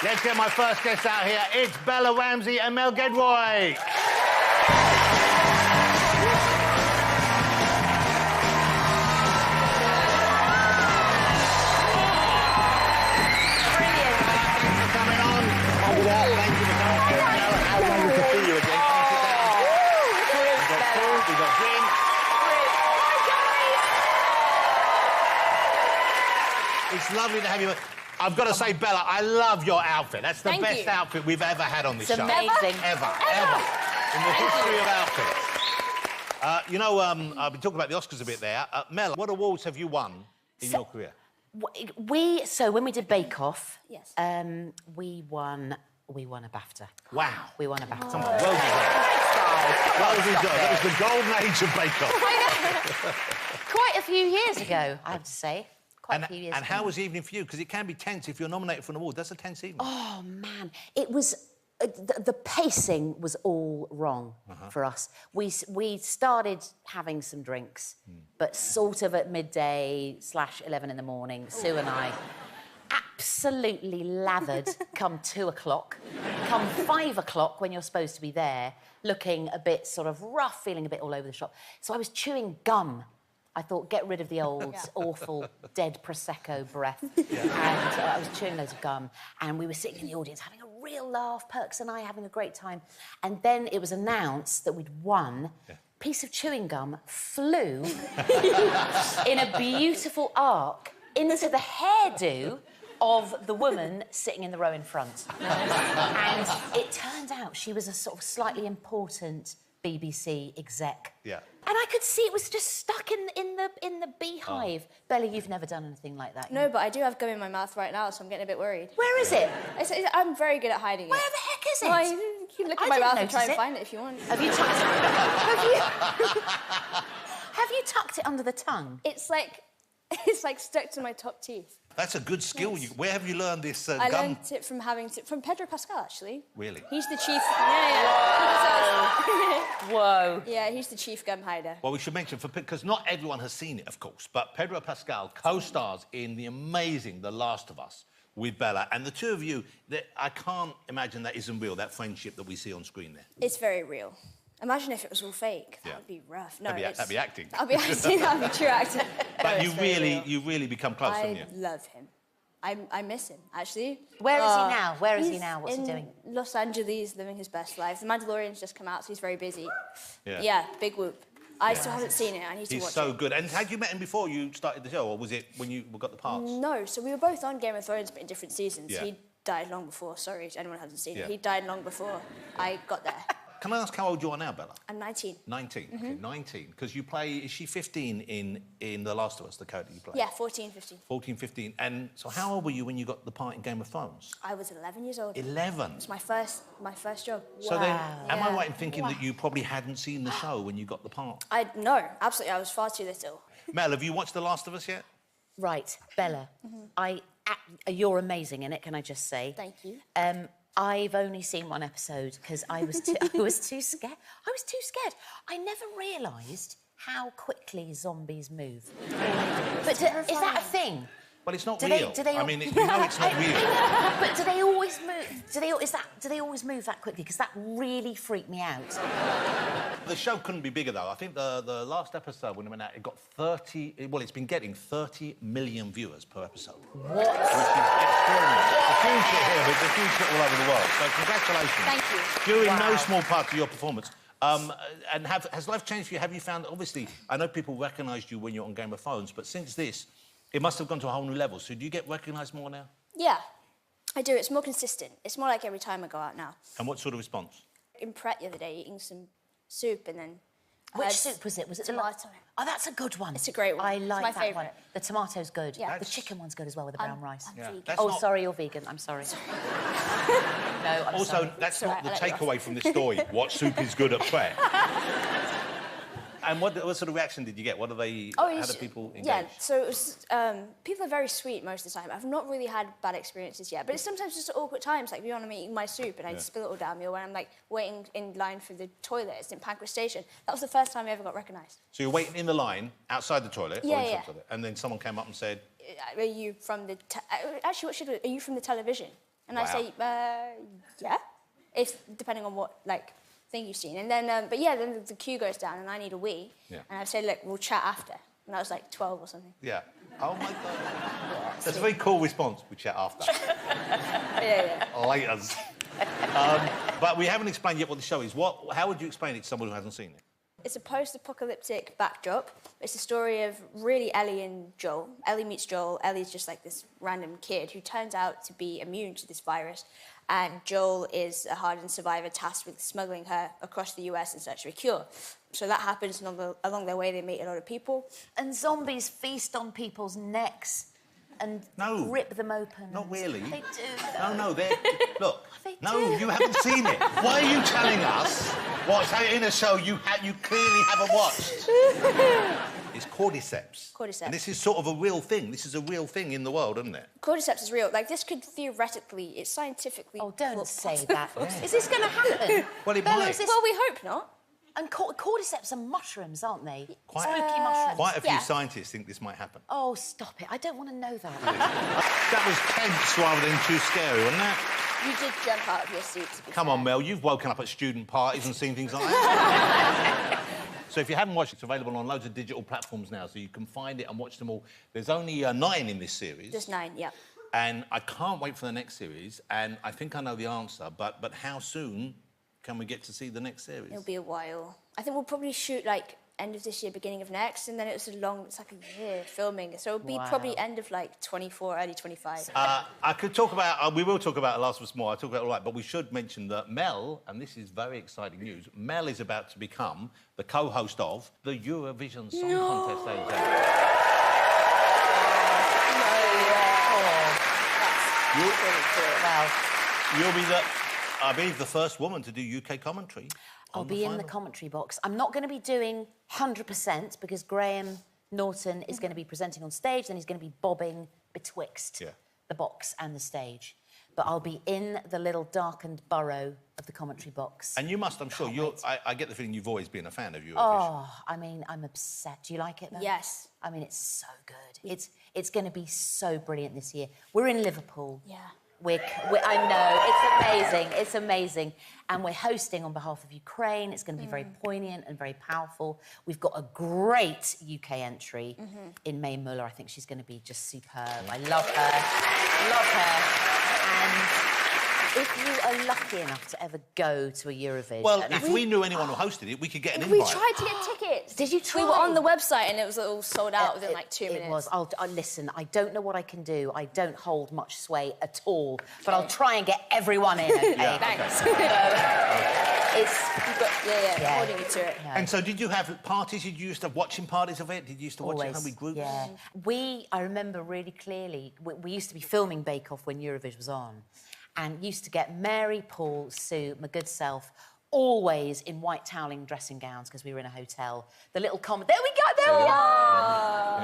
Let's get my first guest out here. It's Bella Ramsey and Mel Gedroy. It's lovely to have you. I've got to say, Bella, I love your outfit. That's the best outfit we've ever had on this show. It's amazing. Ever. In the history of outfits. You know, I've been talking about the Oscars a bit there. Mel, what awards have you won in your career? So when we did Bake Off, yes, we won a BAFTA. Wow. We won a BAFTA. Come on, well deserved. Well deserved. That was the golden age of Bake Off. Quite a few years ago, I have to say. Quite a few years and ago. how was the evening for you? Because it can be tense if you're nominated for an award. That's a tense evening. Oh, man. It was... the pacing was all wrong for us. We started having some drinks, but sort of at midday/11 in the morning, Sue and I absolutely lathered come 2 o'clock, come 5 o'clock when you're supposed to be there, looking a bit sort of rough, feeling a bit all over the shop. So I was chewing gum. I thought, get rid of the old, awful, dead Prosecco breath. And I was chewing loads of gum, and we were sitting in the audience having a real laugh, Perks and I having a great time. And then it was announced that we'd won. Piece of chewing gum flew in a beautiful arc into the hairdo of the woman sitting in the row in front. And it turned out she was a sort of slightly important BBC exec. Yeah. And I could see it was just stuck in the beehive. Bella, you've never done anything like that. No, but I do have gum in my mouth right now, so I'm getting a bit worried. Where is it? I'm very good at hiding it. Where the heck is it? Well, you keep looking at my mouth and try and find it if you want. Have you tucked it? Have you tucked it under the tongue? It's like stuck to my top teeth. That's a good skill. Yes. Where have you learned this I gum? learned it from Pedro Pascal, actually. Really? He's the chief. Yeah. Whoa. Yeah, he's the chief gum hider. Well, we should mention, because not everyone has seen it, of course, but Pedro Pascal co-stars in the amazing The Last of Us with Bella. And the two of you, I can't imagine that isn't real, that friendship that we see on screen there. It's very real. Imagine if it was all fake. That would be rough. No, that'd be acting. That'd be acting. That'd be true acting. But No, you really become close, haven't you? I love him. I miss him, actually. Where is he now? Where is he now? What's he in doing? Los Angeles, living his best life. The Mandalorian's just come out, so he's very busy. Yeah. Big whoop. I still haven't seen it. I need to watch it. He's so good. And had you met him before you started the show, or was it when you got the parts? No, so we were both on Game of Thrones, but in different seasons. Yeah. He died long before. Sorry if anyone hasn't seen Yeah. it. He died long before I got there. Can I ask how old you are now, Bella? I'm 19. 19. Okay, 19. Because you play... Is she 15 in The Last of Us, the character you play? Yeah, 14, 15. 14, 15. And so how old were you when you got the part in Game of Thrones? I was 11 years old. 11? It's my first job. So then, am I Yeah. right in thinking that you probably hadn't seen the show when you got the part? No, absolutely. I was far too little. Mel, have you watched The Last of Us yet? Right, Bella, you're amazing in it, can I just say? Thank you. I've only seen one episode because I was too scared. I was too scared. I never realised how quickly zombies move. But is that a thing? Well, it's not Do real. they I mean, we know it's not real. But do they always move? Do they always move that quickly? Because that really freaked me out. The show couldn't be bigger, though. I think the last episode, when it went out, it got 30... Well, it's been getting 30 million viewers per episode. What? Which is extraordinary. It's a huge hit here, but it's a huge hit all over the world. So congratulations. Thank you. Due in no small part to your performance. And has life changed for you? Have you found... Obviously, I know people recognised you when you're on Game of Thrones, but since this, it must have gone to a whole new level. So do you get recognised more now? Yeah, I do. It's more consistent. It's more like every time I go out now. And what sort of response? In Pret the other day, eating some soup and then... Which soup was it? Was it tomato? Oh, that's a good one. It's a great one. I It's like my that favourite. one. The tomato's good. Yeah. The chicken one's good as well with the brown rice. I'm vegan. That's Oh, not- sorry, you're vegan. I'm sorry. No, I'm Also, sorry. that's Sorry, not the I let you off. takeaway from this story. What soup is good at Pret? And what sort of reaction did you get? What do they... how do people engage? Yeah, so it was, people are very sweet most of the time. I've not really had bad experiences yet, but it's sometimes just awkward times, like, you know, I'm eating my soup and I spill it all down me, or when I'm, like, waiting in line for the toilet. It's in Pancras Station. That was the first time I ever got recognised. So you're waiting in the line outside the toilet, or Yeah, inside yeah. the toilet, and then someone came up and said... Are you from the... actually, what should I... Are you from the television? And I say, yeah, if depending on what thing you've seen. And then, then the queue goes down, and I need a wee. Yeah. And I say, look, we'll chat after. And I was like 12 or something. Yeah. Oh my God. That's a very cool response. We chat after. Yeah. Laters. But we haven't explained yet what the show is. How would you explain it to someone who hasn't seen it? It's a post-apocalyptic backdrop. It's a story of really Ellie and Joel. Ellie meets Joel. Ellie's just like this random kid who turns out to be immune to this virus. And Joel is a hardened survivor tasked with smuggling her across the US in search of a cure. So that happens, and along their way they meet a lot of people. And zombies feast on people's necks and rip them open. Not really. They do. No, they're... Look, They no, do. you haven't seen it. Why are you telling us what's in a show you clearly haven't watched? It's cordyceps. Cordyceps. And this is sort of a real thing. This is a real thing in the world, isn't it? Cordyceps is real. This could theoretically, it's scientifically... Oh, don't say that. Is this going to happen? Well, it Bella, might. is this- Well, we hope not. And cordyceps are mushrooms, aren't they? Quite- Spooky mushrooms. Quite a few Yeah. scientists think this might happen. Oh, stop it. I don't want to know that. That was tense rather than too scary, wasn't it? You did jump out of your seat, to be Come fair. on, Mel, you've woken up at student parties and seen things like that. So if you haven't watched it, it's available on loads of digital platforms now, so you can find it and watch them all. There's only 9 in this series. Just 9, yeah. And I can't wait for the next series, and I think I know the answer, but how soon can we get to see the next series? It'll be a while. I think we'll probably shoot, end of this year, beginning of next, and then it's a year filming. So it'll be probably end of, 24, early 25. I could talk about... we will talk about Last of Us more, I'll talk about it all right, but we should mention that Mel, and this is very exciting news, Mel is about to become the co-host of the Eurovision Song Contest. Well, You'll be I believe, the first woman to do UK commentary. I'll be in the commentary box. I'm not going to be doing 100% because Graham Norton is going to be presenting on stage, then he's going to be bobbing betwixt the box and the stage. But I'll be in the little darkened burrow of the commentary box. And you must, I'm sure, I get the feeling you've always been a fan of Eurovision. Oh, I mean, I'm obsessed. Do you like it, Belle? Yes. I mean, it's so good. It's going to be so brilliant this year. We're in Liverpool. Yeah. I know, it's amazing, it's amazing. And we're hosting on behalf of Ukraine. It's going to be very poignant and very powerful. We've got a great UK entry in May Muller. I think she's going to be just superb. I love her. And if you are lucky enough to ever go to a Eurovision... Well, if we knew anyone who hosted it, we could get an We invite. tried to get tickets. Did you try? We were on the website and it was all sold out within 2 minutes. It was. Listen, I don't know what I can do. I don't hold much sway at all. But I'll try and get everyone in, OK? Thanks. Holding you to it. No. And so did you have parties? Did you used to have watching parties of it? Did you used to watch it Always, in groups? yeah. I remember really clearly, we used to be filming Bake Off when Eurovision was on, and used to get Mary, Paul, Sue, my good self, always in white toweling dressing gowns because we were in a hotel. The little there we are!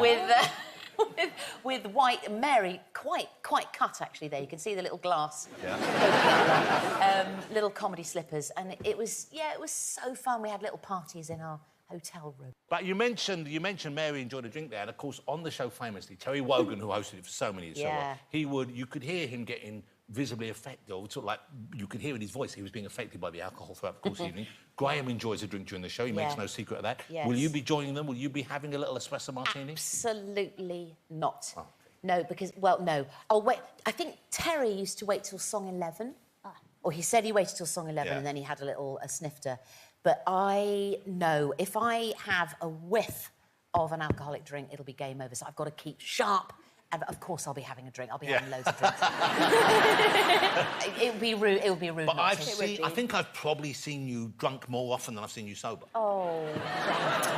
With white... Mary, quite cut, actually, there. You can see the little glass. Little comedy slippers. And it was so fun. We had little parties in our hotel room. But you mentioned Mary enjoyed a drink there, and of course on the show famously, Terry Wogan, who hosted it for so many years, you could hear him getting visibly affected, or sort of like you could hear in his voice he was being affected by the alcohol throughout the course of the evening. Graham enjoys a drink during the show. He makes no secret of that. Yes. Will you be joining them? Will you be having a little espresso martini? Absolutely not. Oh. No, because no. I'll wait. I think Terry used to wait till song 11. Or he said he waited till song 11 and then he had a snifter. But if I have a whiff of an alcoholic drink, it'll be game over. So I've got to keep sharp. And of course, I'll be having a drink. I'll be having loads of drinks. It would be rude. But not I to. think I've probably seen you drunk more often than I've seen you sober. Oh.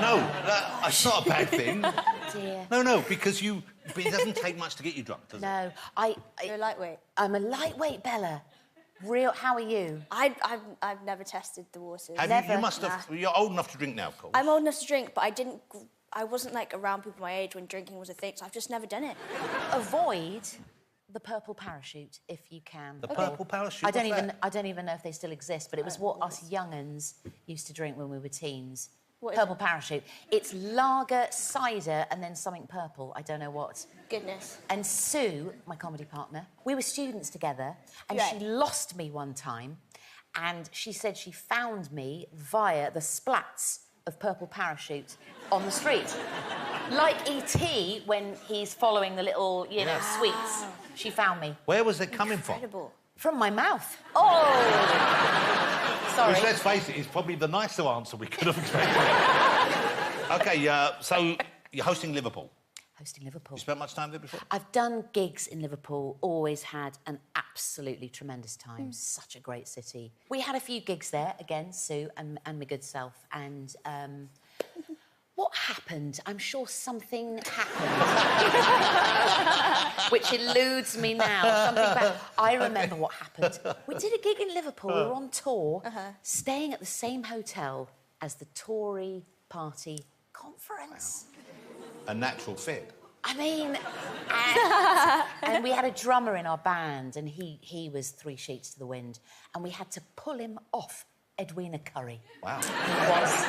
No, that's not a bad thing. Dear. No, because but it doesn't take much to get you drunk, does it? No, You're a lightweight. I'm a lightweight, Bella. How are you? I've never tested the waters. You must have. You're old enough to drink now, of course. I'm old enough to drink, but I wasn't around people my age when drinking was a thing, so I've just never done it. Avoid the purple parachute if you can. The purple parachute? I don't even know if they still exist, but it was what us young'uns used to drink when we were teens. What is Purple Parachute. It's lager, cider, and then something purple. I don't know what. Goodness. And Sue, my comedy partner, we were students together, and Right. she lost me one time, and she said she found me via the splats of Purple Parachute on the street. Like E.T. when he's following the little, sweets. She found me. Where was it coming from? Incredible. From my mouth. Oh! Sorry. Which, let's face it, is probably the nicer answer we could have expected. OK, so you're hosting Liverpool. Hosting Liverpool. You spent much time there before? I've done gigs in Liverpool, always had an absolutely tremendous time. Such a great city. We had a few gigs there, again, Sue and my good self, and what happened? I'm sure something happened. Which eludes me now. Something bad. I remember what happened. We did a gig in Liverpool, we were on tour, staying at the same hotel as the Tory party conference. A natural fit. I mean, and we had a drummer in our band, and he was 3 sheets to the wind, and we had to pull him off Edwina Currie. Wow. He was,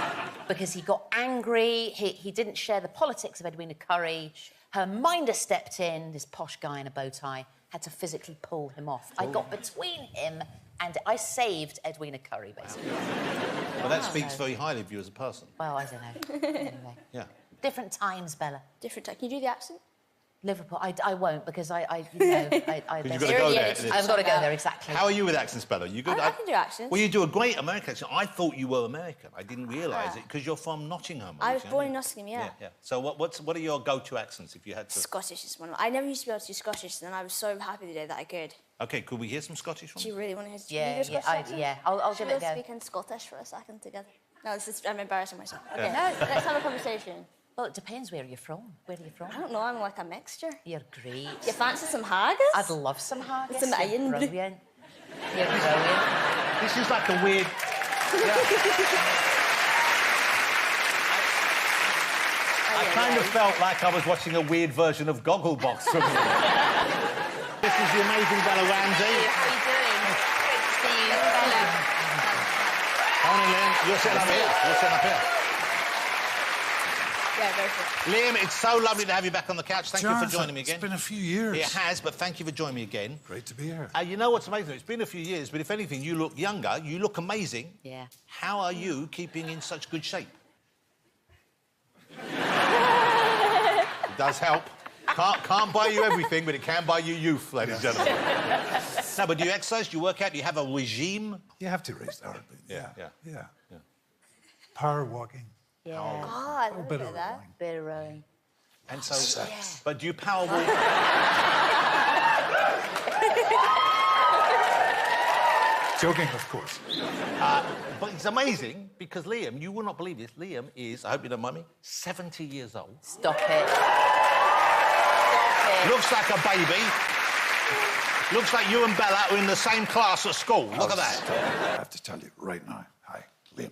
because he got angry, he didn't share the politics of Edwina Currie. Her minder stepped in, this posh guy in a bow tie, had to physically pull him off. I got between him and I saved Edwina Currie, basically. Well, that speaks very highly of you as a person. Well, I don't know. Anyway. Yeah. Different times, Bella. Different time. Can you do the accent? Liverpool, I won't, because I You've got to go there. I've got to go there, exactly. How are you with accents, Bella? You good? I can do accents. Well, you do a great American accent. I thought you were American. I didn't realise it, because you're from Nottingham. I was born in Nottingham, yeah. Yeah. So what are your go-to accents, if you had to... Scottish is one of I never used to be able to do Scottish, and then I was so happy the day that I could. OK, could we hear some Scottish from Do you? you really want to hear Yeah, Scottish accent? I'll give it a We'll go. speak in Scottish for a second together. No, I'm embarrassing myself. Okay, Yeah. no, let's have a conversation. Well, it depends where you're from. Where are you from? I don't know, I'm like a mixture. You're great. You fancy some haggis? I'd love some haggis. Some You're iron. brilliant. You're brilliant. This is like a weird... I kind of felt like I was watching a weird version of Gogglebox from you. This is the amazing Bella Ramsey. How are you doing? Great to see you. Hello. Morning, Liam. You're sitting up here. You're sitting up here. Yeah, very good. Liam, it's so lovely to have you back on the couch. Thank you for joining me again. It's been a few years. It has, but thank you for joining me again. Great to be here. You know what's amazing? It's been a few years, but if anything, you look younger. You look amazing. Yeah. How are you keeping in such good shape? It does help. Can't buy you everything, but it can buy you youth, ladies and gentlemen. No, but do you exercise? Do you work out? Do you have a regime? You have to raise the heart. Yeah. Power walking. Yeah. Oh, I A love bit of that. rowing. Bit of rowing. And so, Sex. but do you power walk? Joking, of course. But it's amazing because Liam, you will not believe this. Liam is, I hope you don't mind me, 70 years old. Stop it. Stop it. Looks like a baby. Looks like you and Bella are in the same class at school. Look at that. I have to tell you right now. Hi, Liam.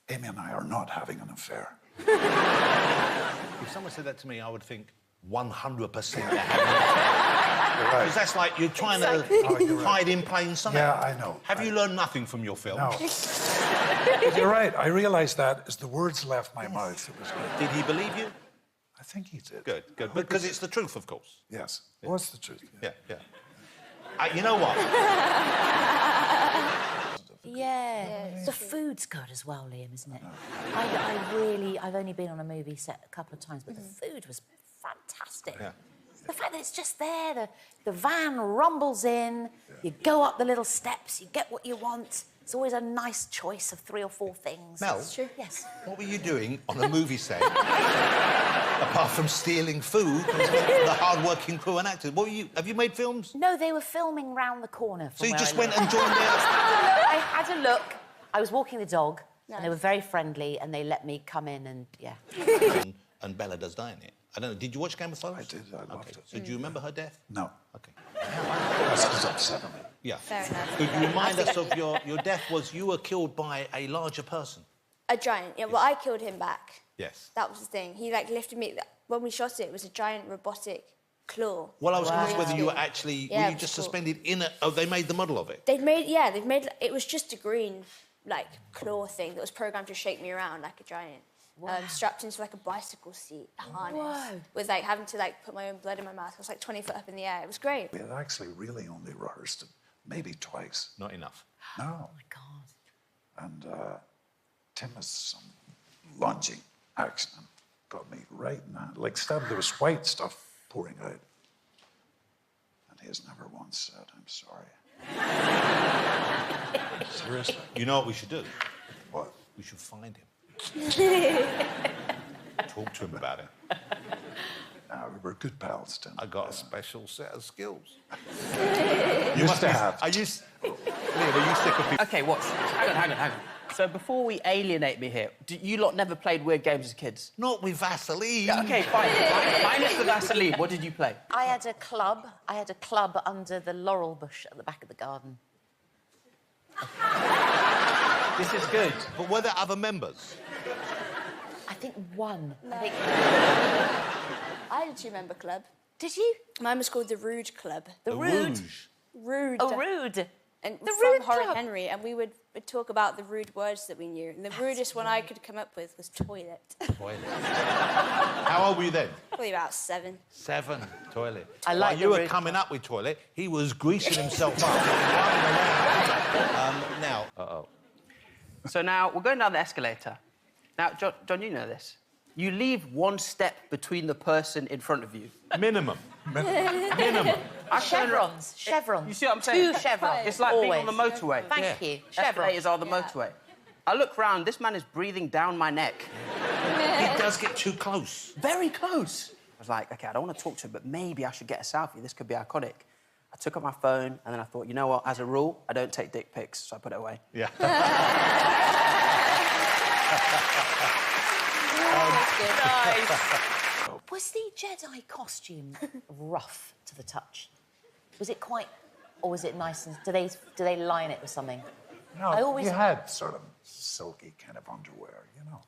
Amy and I are not having an affair. If someone said that to me, I would think 100% they're having an You're Because right. that's like you're trying Oh, to you're right. hide in plain sight. Yeah, I know. Have you learned nothing from your film? No. But you're right. I realised that as the words left my mouth. It was good. Did he believe you? I think he did. Good, good. Because it's the truth, of course. Yes. What's the truth? Yeah. You know what? Yeah. The food's good as well, Liam, isn't it? I've only been on a movie set a couple of times, but the food was fantastic. Yeah. The fact that it's just there, the van rumbles in, you go up the little steps, you get what you want. It's always a nice choice of 3 or 4 things. Mel? It's true. Yes. What were you doing on a movie set? Apart from stealing food from the hard-working crew and actors. Have you made films? No, they were filming round the corner from So you where just I went live. and joined their... I had a look. I was walking the dog, and they were Nice. very friendly, and they let me come in and, yeah. and Bella does die in it. I don't know. Did you watch Game of Thrones? I did. I loved it. So do you remember her death? No. Okay. That's just upsetting me. Yeah. Fair enough. Could you remind us of your death was you were killed by a larger person? A giant. Yeah, well, I killed him back. Yes. That was the thing. He lifted me. When we shot it, it was a giant robotic claw. Well, I was curious whether you were Yeah. actually... Yeah, were it you was just cool. suspended in a... Oh, they made the model of it? They've made. It was just a green like claw thing that was programmed to shake me around like a giant. Strapped into like a bicycle seat harness. With like having to like put my own blood in my mouth. I was like 20 foot up in the air. It was great. We had actually really only rehearsed it maybe twice. Not enough. No. Oh my God. And Tim was some lunging action and got me right in that. Like stabbed, there was white stuff pouring out. And he has never once said, I'm sorry. Seriously. You know what we should do? What? We should find him. Talk to him about it. No, we were good pals, Tim. I got a special set of skills. Used to have. Liam, are you sick of people? OK, watch. Hang on. So before we alienate me here, you lot never played weird games as kids? Not with Vaseline. Yeah, OK, fine. Minus the Vaseline, what did you play? I had a club under the laurel bush at the back of the garden. This is good. But were there other members? I think one. No. I had a 2-member club. Did you? Mine was called the Rude Club. The Rude. Rude. Oh, Rude. And The from Rude Horror Club. Henry, and we would talk about the rude words that we knew. And the rudest one I could come up with was toilet. Toilet. How old were you then? Probably about 7. 7. Toilet. I like While the you were rude coming up with toilet, he was greasing himself up. Now. Uh-oh. So now, we're going down the escalator. Now, John, you know this. You leave one step between the person in front of you. Minimum. Minimum. Chevrons. Chevrons. You see what I'm saying? 2 chevrons. It's like being on the Always. motorway. Thank you. Escalators Chevrons. are the motorway. I look round, this man is breathing down my neck. He does get too close. Very close. I was like, OK, I don't want to talk to him, but maybe I should get a selfie. This could be iconic. I took up my phone, and then I thought, you know what? As a rule, I don't take dick pics, so I put it away. Yeah. Nice. Was the Jedi costume rough to the touch? Was it quite, or was it nice and do they line it with something? No, I always- you had sort of silky kind of underwear, you know.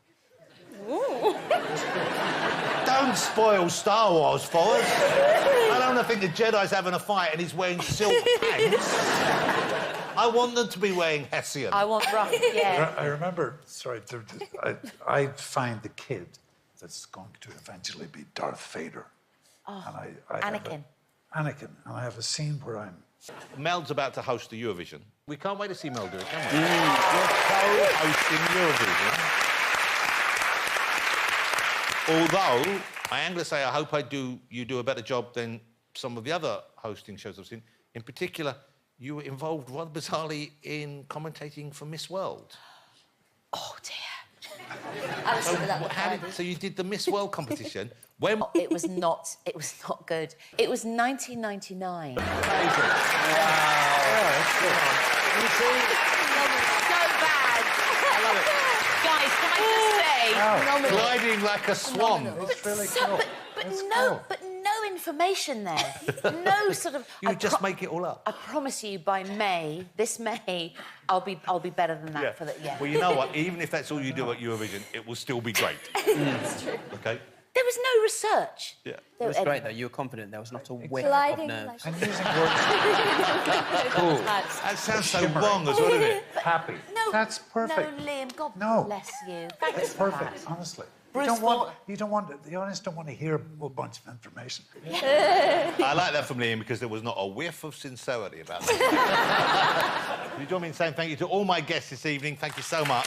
Don't spoil Star Wars for us. I don't want to think the Jedi's having a fight and he's wearing silk pants. I want them to be wearing Hessian. I want rough, yeah. I remember, sorry, I find the kid that's going to eventually be Darth Vader. Oh, And I have Anakin. Anakin, and I have a scene where I'm... Mel's about to host the Eurovision. We can't wait to see Mel do it, can we? You're co-hosting Eurovision. Although, I am going to say I hope you do a better job than some of the other hosting shows I've seen. In particular, you were involved rather bizarrely in commentating for Miss World. Oh, dear. I was with that with Friday. So you did the Miss World competition. When... It was not good. It was 1999. Amazing. You see? So bad. I love it. Guys, can I just say... Gliding like a swan. It's really So, cool. but It's no, cool. but no information there. No sort of. You just make it all up. I promise you, by May, this May, I'll be better than that for the Well, you know what? Even if that's all you do at Eurovision, it will still be great. That's true. OK? There was no research. Yeah. It was great, though. You were confident. There was not a whiff of Gliding nerves. like... I'm using words That sounds so wrong as well, doesn't it? happy. No, That's perfect. No, Liam, God No. bless you. It's Thanks for perfect, that. honestly. Bruce The audience don't want to hear a bunch of information. I like that from Liam because there was not a whiff of sincerity about that. You join me in saying thank you to all my guests this evening. Thank you so much.